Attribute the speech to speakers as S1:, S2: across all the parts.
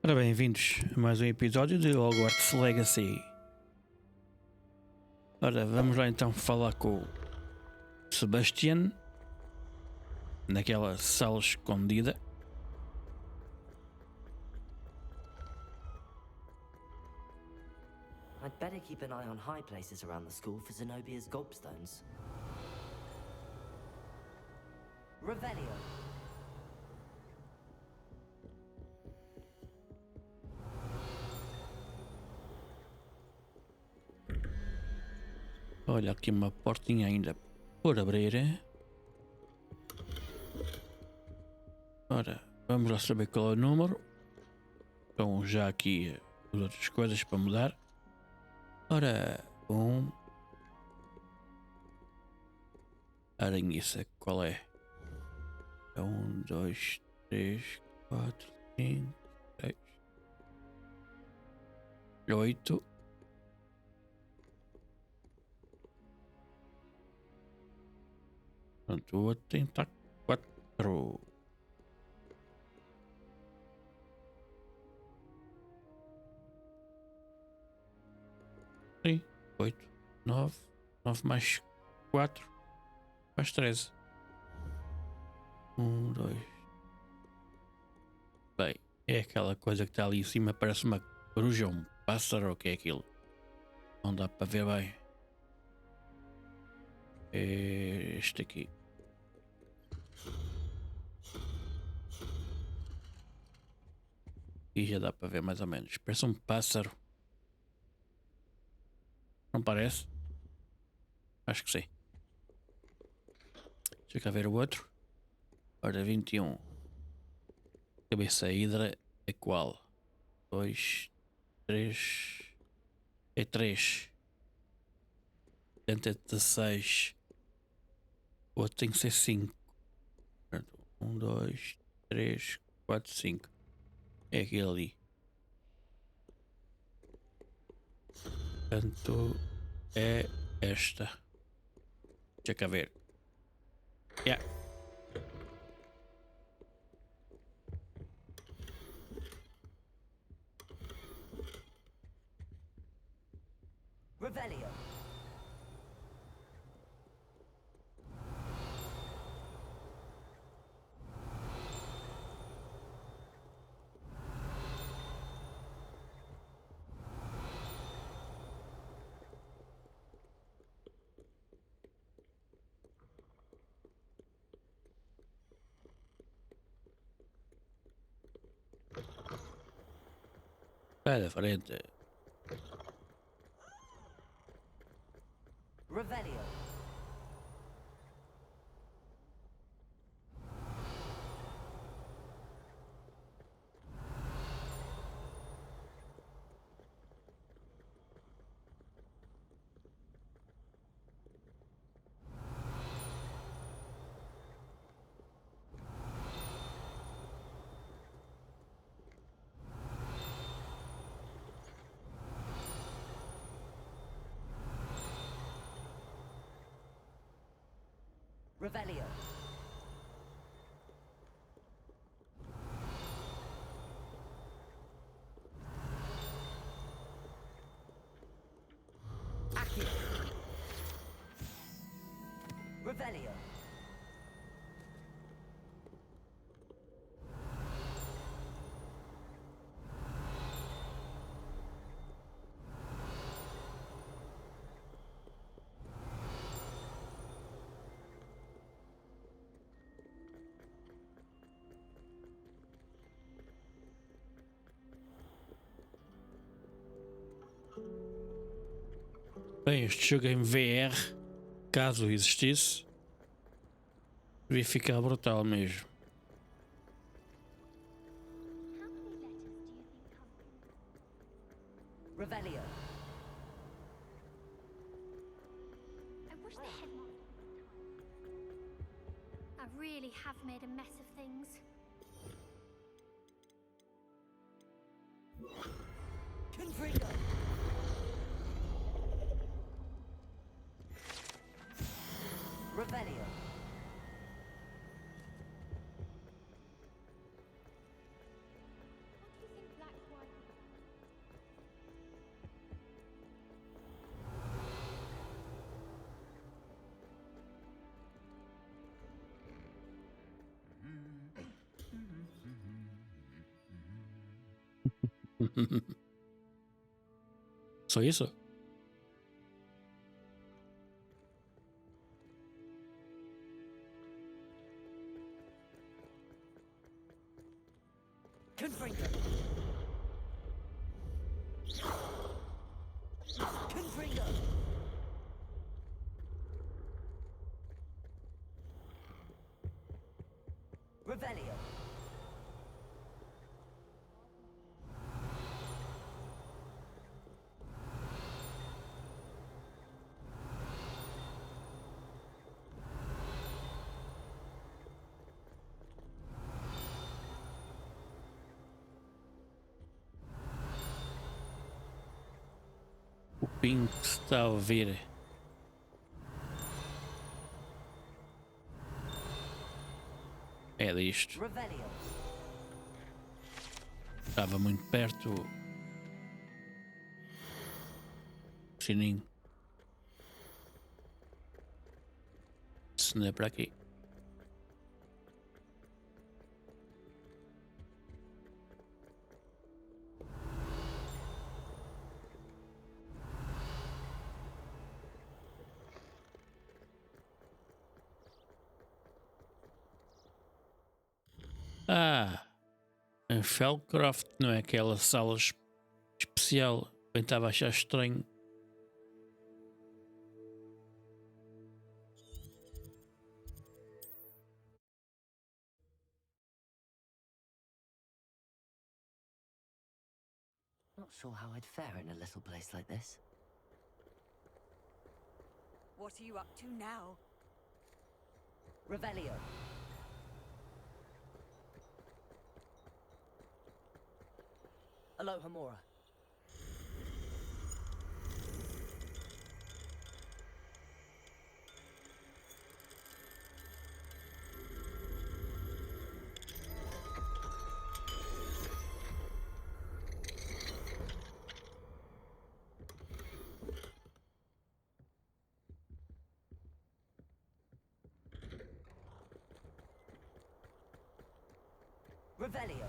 S1: Ora bem-vindos a mais um episódio de Hogwarts Legacy. Ora, vamos lá então falar com o Sebastian naquela sala escondida.
S2: I'd better keep an eye on high places around the school for Zenobia's gobstones. Revelio.
S1: Olha aqui uma portinha ainda por abrir. Ora, vamos lá saber qual é o número. Estão já aqui as outras coisas para mudar. Ora, aranhiça, qual é? É 1, 2, 3, 4, 5, 6, 8. Pronto, o outro tem 4. Sim, 8, 9 mais 4 faz 13. 1, 2. Bem, é aquela coisa que está ali em cima, parece uma coruja ou um pássaro, ou o que é aquilo? Não dá para ver bem. É este aqui. E já dá para ver mais ou menos. Parece um pássaro. Não parece? Acho que sim. Deixa cá ver o outro. Ora, 21. Cabeça hidra é qual? 2, 3. É 3. Portanto é 16. O outro tem que ser 5. 1, 2, 3, 4, 5. É aquele ali. Portanto é esta. Deixa cá ver. Yeah.
S2: Revelio.
S1: Vai da frente.
S2: Revelio. Revelio. Accio. Revelio.
S1: Bem, este jogo em VR, caso existisse, devia ficar brutal mesmo.
S2: Revelio.
S3: I wish they had more. I really have made a mess of things.
S2: Confringo. Revelio.
S3: What do you think Black
S1: Só isso?
S2: Confringo. Confringo. Revelio.
S1: O ping que se está a ouvir. É disto.
S2: Revelio.
S1: Estava muito perto. O sininho. Se não é para aqui. Ah, em Felcroft não é aquela sala especial. Bem, estava a achar estranho.
S2: Not sure how I'd fare in a little place like this.
S4: What are you up to now?
S2: Revelio. Aloha Mora. Revelio.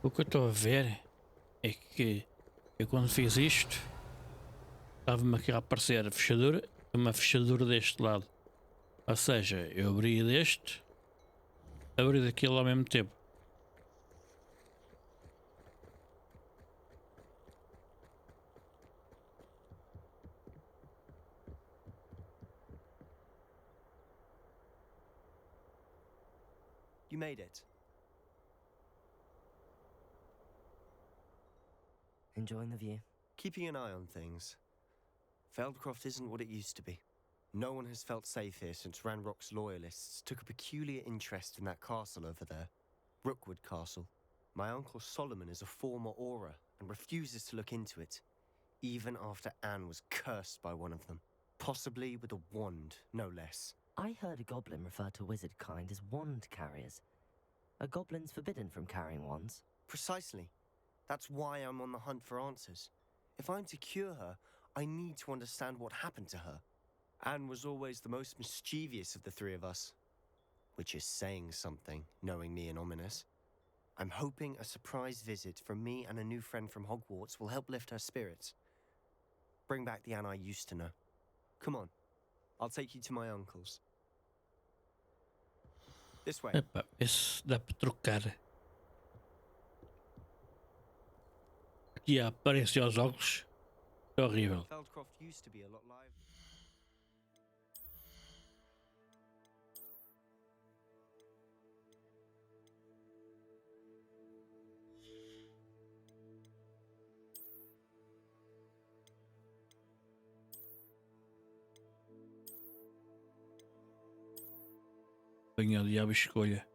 S1: O que eu estou a ver é que eu quando fiz isto estava-me aqui a aparecer a fechadura e uma fechadura deste lado. Ou seja, eu abri deste, abri daquele ao mesmo tempo.
S5: You made it.
S2: Enjoying the view?
S5: Keeping an eye on things. Feldcroft isn't what it used to be. No one has felt safe here since Ranrock's loyalists took a peculiar interest in that castle over there. Rookwood Castle. My uncle Solomon is a former Auror and refuses to look into it, even after Anne was cursed by one of them. Possibly with a wand, no less.
S2: I heard a goblin refer to wizard kind as wand carriers. Are goblins forbidden from carrying wands?
S5: Precisely. That's why I'm on the hunt for answers. If I'm to cure her, I need to understand what happened to her. Anne was always the most mischievous of the three of us. Which is saying something, knowing me and ominous. I'm hoping a surprise visit from me and a new friend from Hogwarts will help lift her spirits. Bring back the Anne I used to know. Come on, I'll take you to my uncle's. This way.
S1: Epá, esse dá para trocar. Aqui aparecem aos óculos. É horrível.
S5: Feldcroft used to be a lot lively.
S1: Venha o diabo escolha.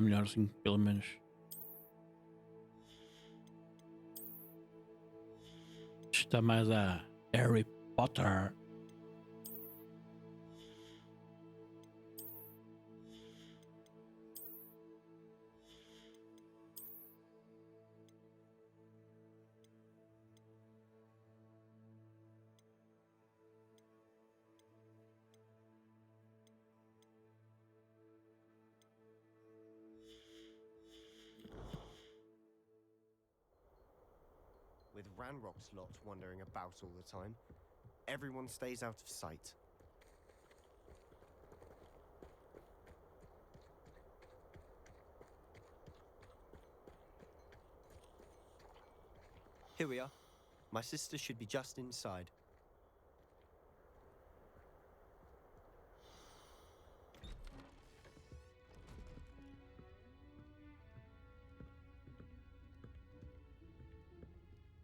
S1: está melhor assim, pelo menos. Está mais a Harry Potter.
S5: With Ranrock's lot wandering about all the time, everyone stays out of sight. Here we are. My sister should be just inside.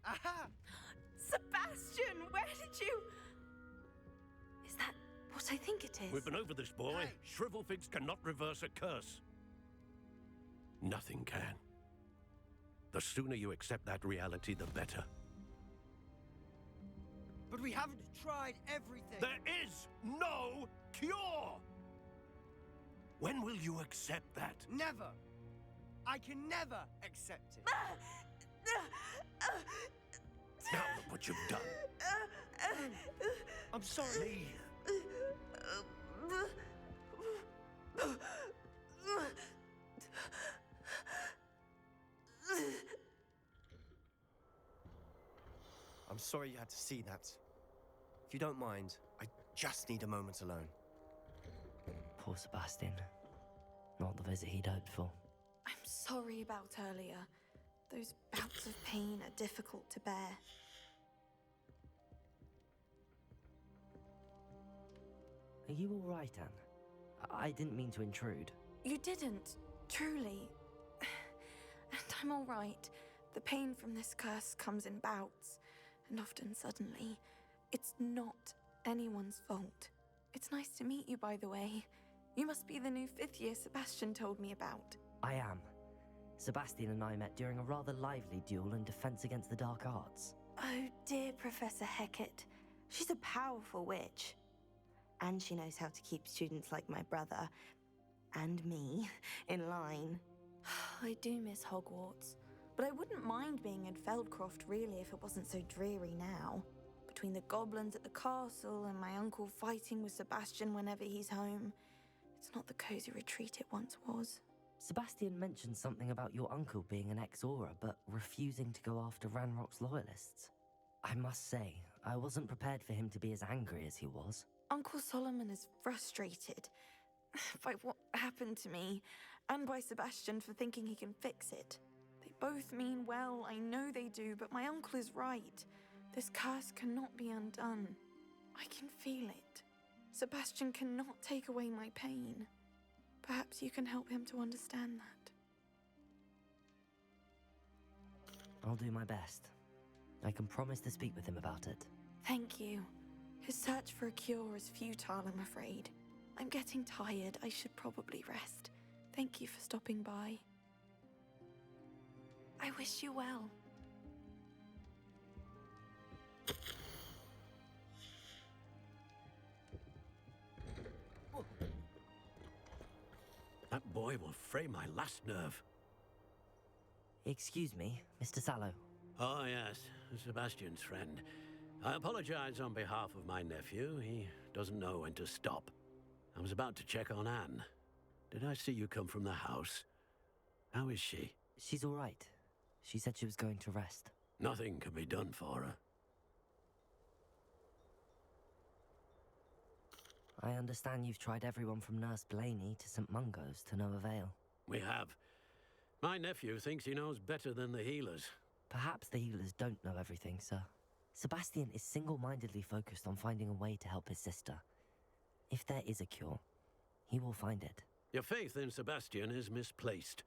S4: Aha! Sebastian, where did you...
S6: Is that what I think it is?
S7: We've been over this, boy.
S5: Hey.
S7: Shrivelfigs cannot reverse a curse. Nothing can. The sooner you accept that reality, the better.
S8: But we haven't tried everything.
S7: There is no cure! When will you accept that?
S8: Never. I can never accept it.
S7: Now look what you've done.
S5: I'm sorry. I'm sorry you had to see that. If you don't mind, I just need a moment alone.
S2: Poor Sebastian. Not the visit he'd hoped for.
S6: I'm sorry about earlier. Those bouts of pain are difficult to bear.
S2: Are you all right, Anne? I didn't mean to intrude.
S6: You didn't, truly. And I'm all right. The pain from this curse comes in bouts, and often suddenly. It's not anyone's fault. It's nice to meet you, by the way. You must be the new 5th year Sebastian told me about.
S2: I am. Sebastian and I met during a rather lively duel in defense against the dark arts.
S6: Oh, dear Professor Hecat. She's a powerful witch. And she knows how to keep students like my brother, and me, in line. I do miss Hogwarts, but I wouldn't mind being in Feldcroft, really, if it wasn't so dreary now. Between the goblins at the castle and my uncle fighting with Sebastian whenever he's home, it's not the cozy retreat it once was.
S2: Sebastian mentioned something about your uncle being an ex-Aura, but refusing to go after Ranrock's loyalists. I must say, I wasn't prepared for him to be as angry as he was.
S6: Uncle Solomon is frustrated by what happened to me, and by Sebastian for thinking he can fix it. They both mean well, I know they do, but my uncle is right. This curse cannot be undone. I can feel it. Sebastian cannot take away my pain. Perhaps you can help him to understand that.
S2: I'll do my best. I can promise to speak with him about it.
S6: Thank you. His search for a cure is futile, I'm afraid. I'm getting tired. I should probably rest. Thank you for stopping by. I wish you well.
S7: That boy will fray my last nerve.
S2: Excuse me, Mr. Sallow.
S7: Oh, yes, Sebastian's friend. I apologize on behalf of my nephew. He doesn't know when to stop. I was about to check on Anne. Did I see you come from the house? How is she?
S2: She's all right. She said she was going to rest.
S7: Nothing can be done for her.
S2: I understand you've tried everyone from Nurse Blaney to St. Mungo's to no avail.
S7: We have. My nephew thinks he knows better than the healers.
S2: Perhaps the healers don't know everything, sir. Sebastian is single-mindedly focused on finding a way to help his sister. If there is a cure, he will find it.
S7: Your faith in Sebastian is misplaced.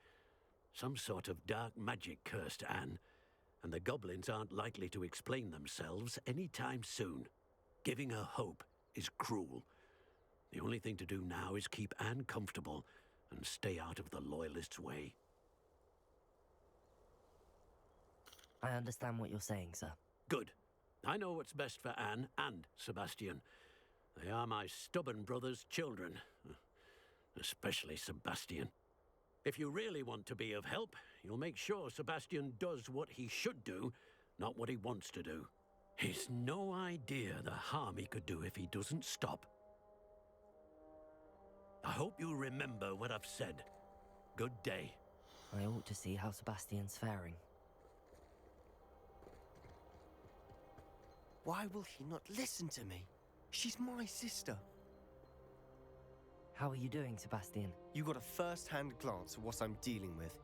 S7: Some sort of dark magic cursed Anne, and the goblins aren't likely to explain themselves anytime soon. Giving her hope is cruel. The only thing to do now is keep Anne comfortable and stay out of the Loyalists' way.
S2: I understand what you're saying, sir.
S7: Good. I know what's best for Anne and Sebastian. They are my stubborn brother's children. Especially Sebastian. If you really want to be of help, you'll make sure Sebastian does what he should do, not what he wants to do. He's no idea the harm he could do if he doesn't stop. I hope you remember what I've said. Good day.
S2: I ought to see how Sebastian's faring.
S5: Why will he not listen to me? She's my sister.
S2: How are you doing, Sebastian?
S5: You got a first-hand glance at what I'm dealing with.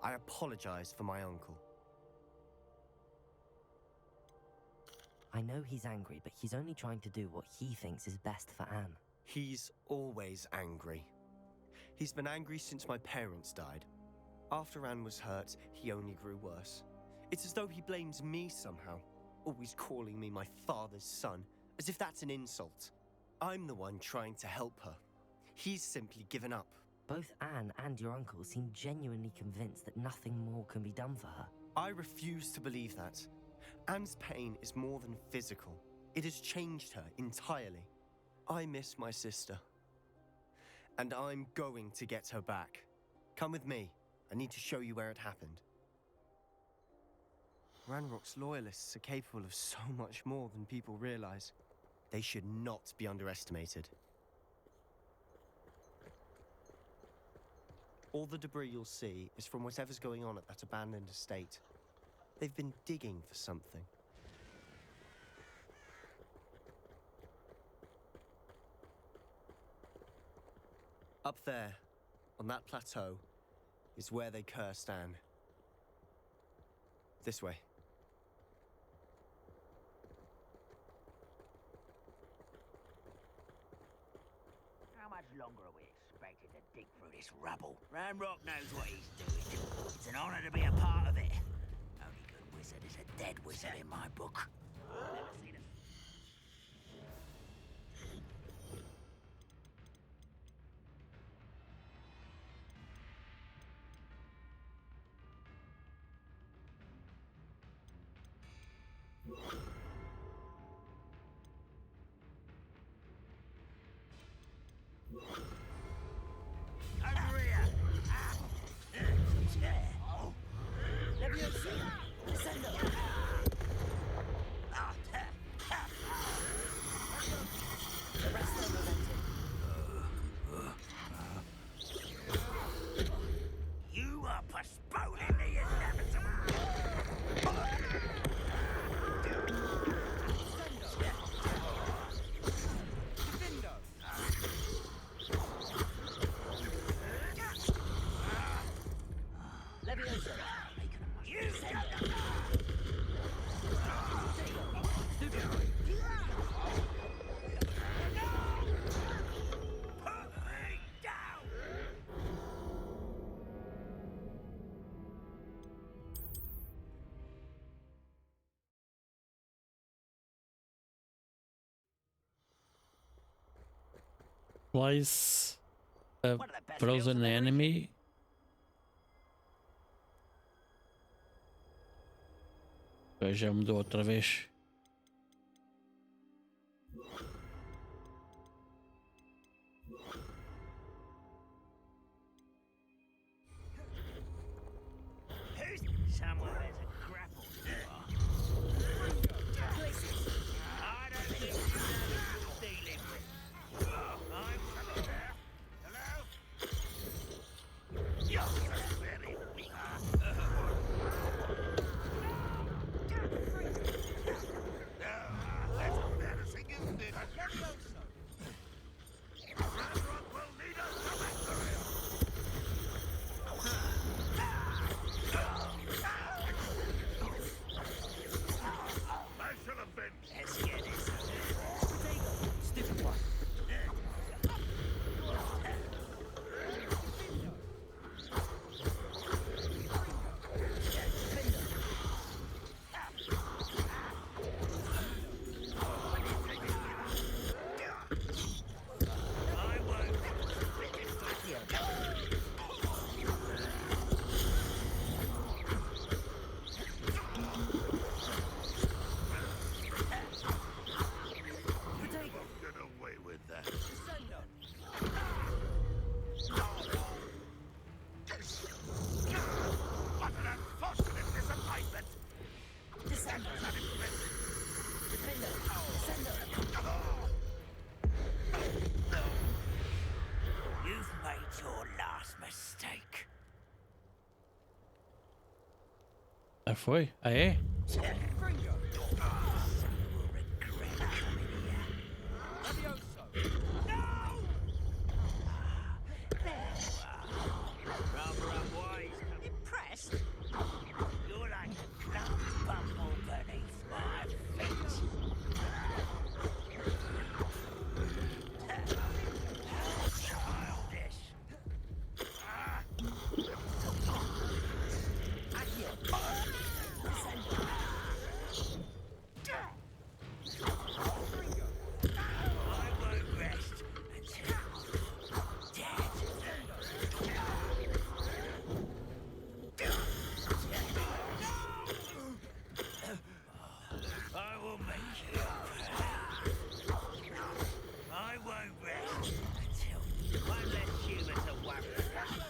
S5: I apologize for my uncle.
S2: I know he's angry, but he's only trying to do what he thinks is best for Anne.
S5: He's always angry. He's been angry since my parents died. After Anne was hurt, he only grew worse. It's as though he blames me somehow, always calling me my father's son, as if that's an insult. I'm the one trying to help her. He's simply given up.
S2: Both Anne and your uncle seem genuinely convinced that nothing more can be done for her.
S5: I refuse to believe that. Anne's pain is more than physical. It has changed her entirely. I miss my sister. And I'm going to get her back. Come with me. I need to show you where it happened. Ranrock's loyalists are capable of so much more than people realize. They should not be underestimated. All the debris you'll see is from whatever's going on at that abandoned estate. They've been digging for something. Up there, on that plateau, is where they cursed Anne. This way.
S9: How much longer are we expected to dig through this rubble? Ranrock knows what he's doing. It's an honor to be a part of it. Only good wizard is a dead wizard in my book. Never seen it. Over here! Leviosa! Descendo!
S2: The rest are prevented.
S9: You are postponing the inevitable!
S2: Leviosa!
S9: You
S1: Place a
S9: One of the best
S1: frozen
S9: meals I've ever
S1: enemy. Pois já mudou outra vez.
S9: Somewhere there's a grapple. I don't think you know what you're dealing with. I'm coming there. Hello? You're very weak.
S1: Ah, foi? Ah, é?
S9: Impressed? You're like a clump bumble beneath my feet. Childish. I won't rest until I will make you proud. I won't rest until one less human to worry about.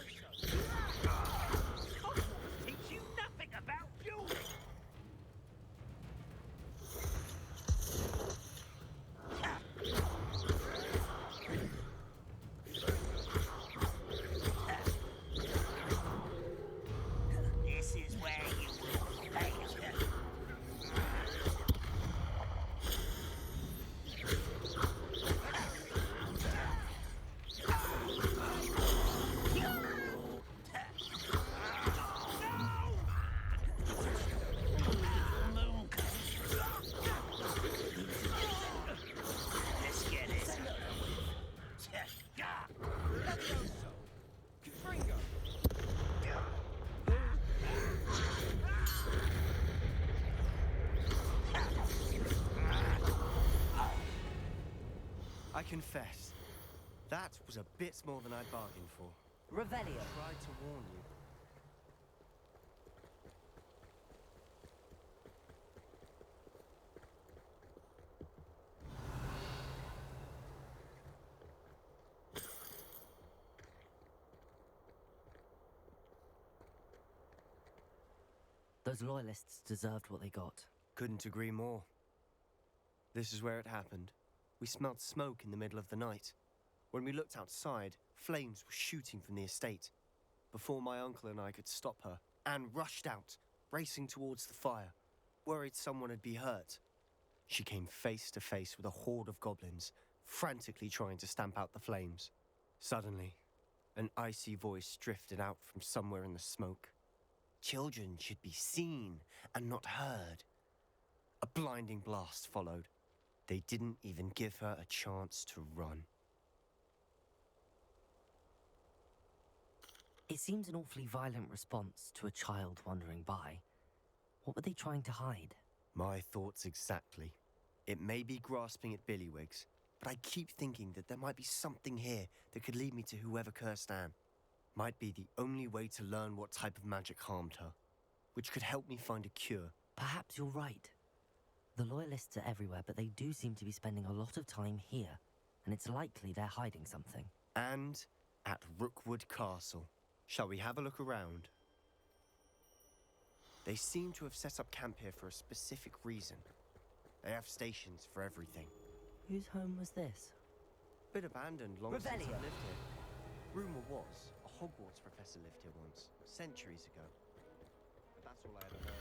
S9: Hogwarts teach you nothing about building. This is where you will fail. Let's get it.
S5: I confess, that was a bit more than I bargained for.
S2: Revelio.
S5: Tried to warn you.
S2: Those loyalists deserved what they got.
S5: Couldn't agree more. This is where it happened. We smelled smoke in the middle of the night. When we looked outside, flames were shooting from the estate. Before my uncle and I could stop her, Anne rushed out, racing towards the fire, worried someone would be hurt. She came face to face with a horde of goblins, frantically trying to stamp out the flames. Suddenly, an icy voice drifted out from somewhere in the smoke. Children should be seen and not heard. A blinding blast followed. They didn't even give her a chance to run.
S2: It seems an awfully violent response to a child wandering by. What were they trying to hide?
S5: My thoughts exactly. It may be grasping at Billywigs, but I keep thinking that there might be something here that could lead me to whoever cursed Anne. Might be the only way to learn what type of magic harmed her, which could help me find a cure.
S2: Perhaps you're right. The loyalists are everywhere, but they do seem to be spending a lot of time here, and it's likely they're hiding something.
S5: And at Rookwood Castle. Shall we have a look around? They seem to have set up camp here for a specific reason. They have stations for everything.
S2: Whose home was this?
S5: Bit abandoned long since I've
S2: Revelio.
S5: lived here. Rumour was, a Hogwarts professor lived here once, centuries ago. But that's all I ever heard.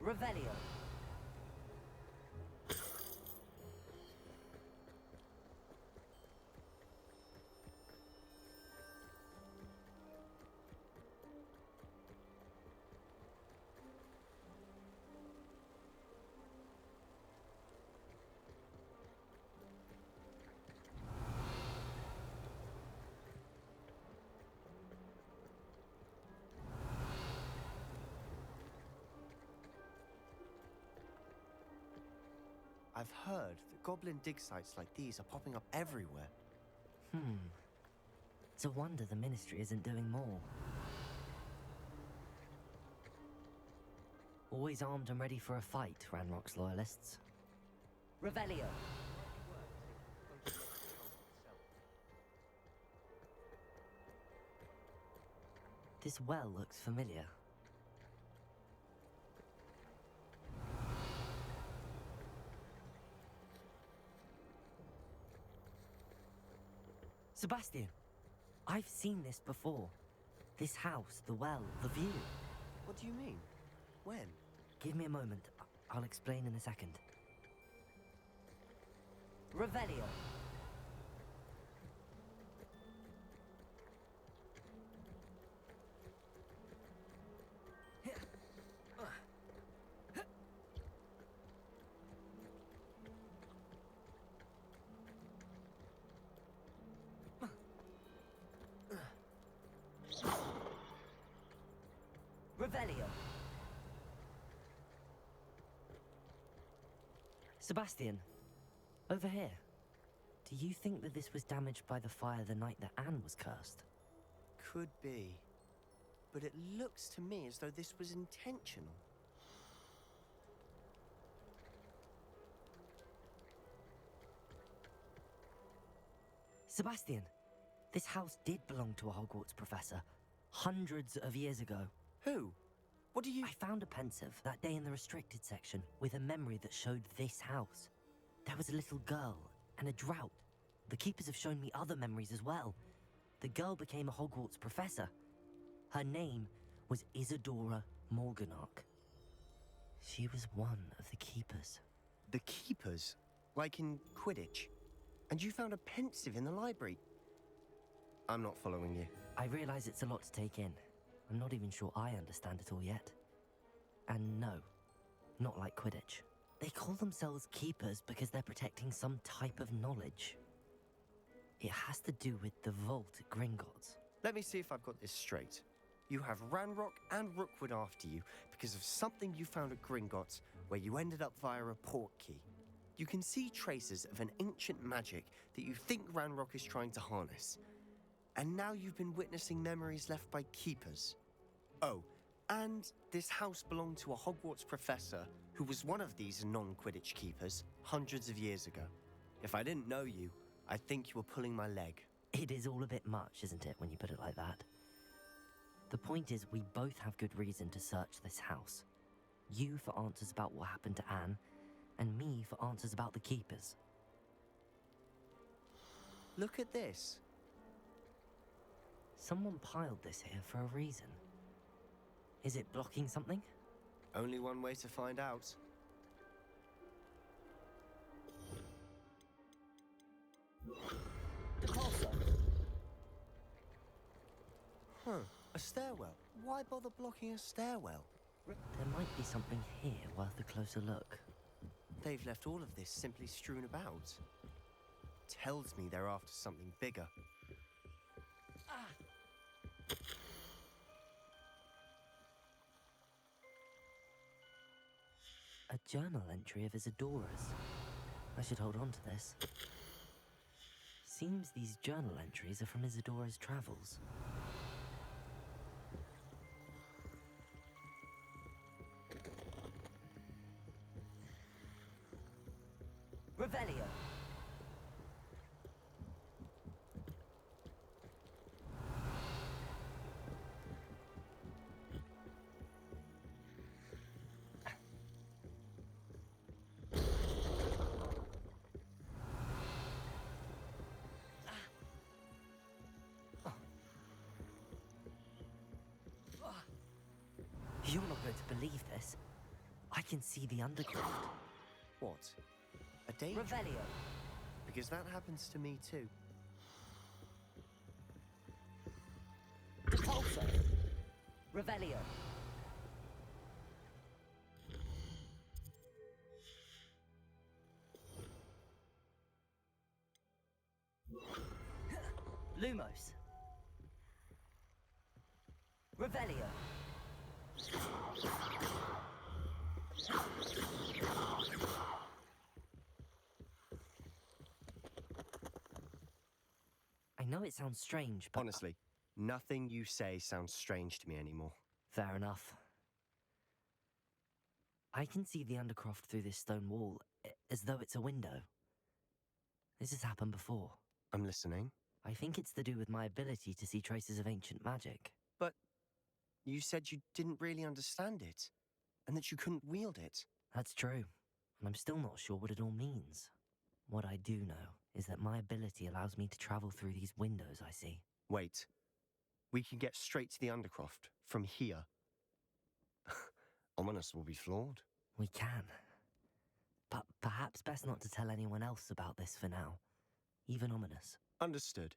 S2: Revelio.
S5: I've heard that goblin dig sites like these are popping up everywhere.
S2: It's a wonder the Ministry isn't doing more. Always armed and ready for a fight, Ranrock's loyalists. Revelio. This well looks familiar. Sebastian, I've seen this before. This house, the well, the view.
S5: What do you mean? When?
S2: Give me a moment. I'll explain in a second. Revelio. Revelio. Sebastian, over here. Do you think that this was damaged by the fire the night that Anne was cursed?
S5: Could be. But it looks to me as though this was intentional.
S2: Sebastian, this house did belong to a Hogwarts professor, hundreds of years ago.
S5: Who? What do you...
S2: I found a pensive that day in the restricted section with a memory that showed this house. There was a little girl and a drought. The keepers have shown me other memories as well. The girl became a Hogwarts professor. Her name was Isadora Morganach. She was one of the keepers.
S5: The keepers? Like in Quidditch? And you found a pensive in the library? I'm not following you.
S2: I realize it's a lot to take in. I'm not even sure I understand it all yet. And no, not like Quidditch. They call themselves keepers because they're protecting some type of knowledge. It has to do with the vault at Gringotts.
S5: Let me see if I've got this straight. You have Ranrock and Rookwood after you because of something you found at Gringotts where you ended up via a port key. You can see traces of an ancient magic that you think Ranrock is trying to harness. And now you've been witnessing memories left by keepers. Oh, and this house belonged to a Hogwarts professor who was one of these non-Quidditch keepers hundreds of years ago. If I didn't know you, I'd think you were pulling my leg.
S2: It is all a bit much, isn't it, when you put it like that? The point is, we both have good reason to search this house. You for answers about what happened to Anne, and me for answers about the keepers.
S5: Look at this.
S2: Someone piled this here for a reason. Is it blocking something?
S5: Only one way to find out. Huh, a stairwell. Why bother blocking a stairwell?
S2: There might be something here worth a closer look.
S5: They've left all of this simply strewn about. Tells me they're after something bigger.
S2: A journal entry of Isadora's. I should hold on to this. Seems these journal entries are from Isadora's travels. Revelio. You're not going to believe this. I can see the underground.
S5: What? A danger?
S2: Revelio.
S5: Because that happens to me too.
S2: Depulso. Revelio. Lumos. Revelio. I know it sounds strange, but...
S5: Honestly, nothing you say sounds strange to me anymore.
S2: Fair enough. I can see the Undercroft through this stone wall, as though it's a window. This has happened before.
S5: I'm listening.
S2: I think it's to do with my ability to see traces of ancient magic.
S5: But you said you didn't really understand it, and that you couldn't wield it.
S2: That's true, and I'm still not sure what it all means. What I do know is that my ability allows me to travel through these windows I see.
S5: Wait. We can get straight to the Undercroft from here. Ominous will be floored.
S2: We can. But perhaps best not to tell anyone else about this for now. Even Ominous.
S5: Understood.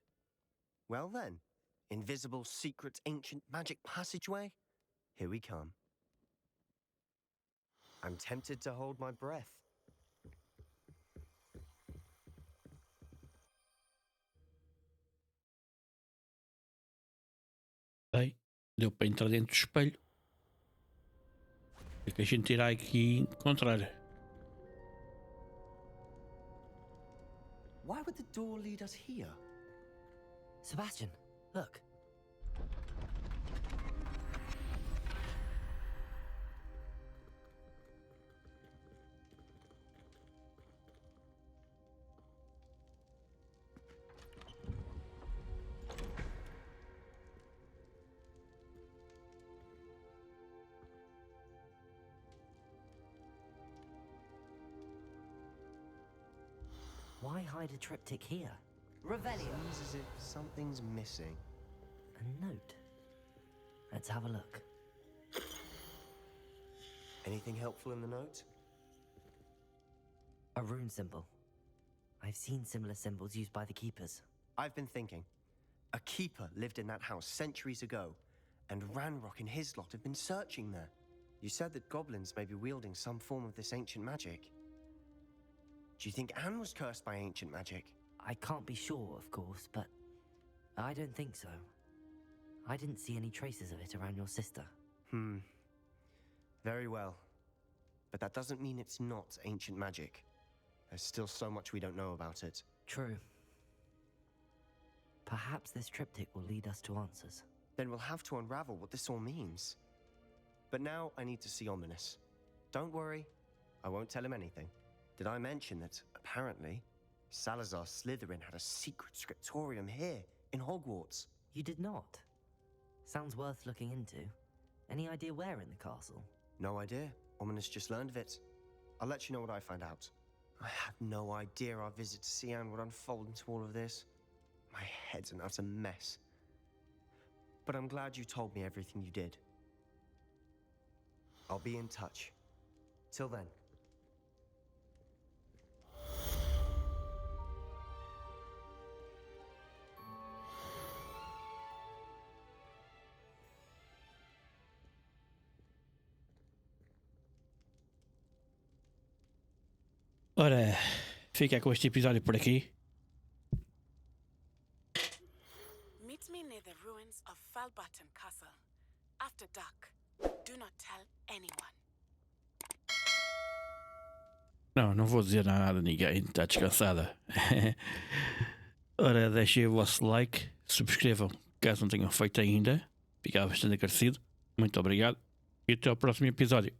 S5: Well then, invisible, secret, ancient magic passageway? Here we come. I'm tempted to hold my breath.
S1: Ok, deu para entrar dentro do espelho. O que a gente irá aqui encontrar?
S5: Why would the door lead us here?
S2: Sebastian, look. Why hide a triptych here? Revelio.
S5: Seems as if something's missing.
S2: A note. Let's have a look.
S5: Anything helpful in the note?
S2: A rune symbol. I've seen similar symbols used by the keepers.
S5: I've been thinking. A keeper lived in that house centuries ago, and Ranrock and his lot have been searching there. You said that goblins may be wielding some form of this ancient magic. Do you think Anne was cursed by ancient magic?
S2: I can't be sure, of course, but I don't think so. I didn't see any traces of it around your sister.
S5: Very well. But that doesn't mean it's not ancient magic. There's still so much we don't know about it.
S2: True. Perhaps this triptych will lead us to answers.
S5: Then we'll have to unravel what this all means. But now I need to see Ominous. Don't worry, I won't tell him anything. Did I mention that, apparently, Salazar Slytherin had a secret scriptorium here, in Hogwarts?
S2: You did not? Sounds worth looking into. Any idea where in the castle?
S5: No idea. Ominous just learned of it. I'll let you know what I find out. I had no idea our visit to see Anne would unfold into all of this. My head's an utter mess. But I'm glad you told me everything you did. I'll be in touch. Till then.
S1: Ora, fica com este episódio por aqui.
S10: Meet me near the ruins of Falbutton Castle. After dark. Do not tell anyone.
S1: Não vou dizer nada a ninguém, está descansada. Ora, deixem o vosso like, subscrevam caso não tenham feito ainda. Ficava bastante agradecido. Muito obrigado e até ao próximo episódio.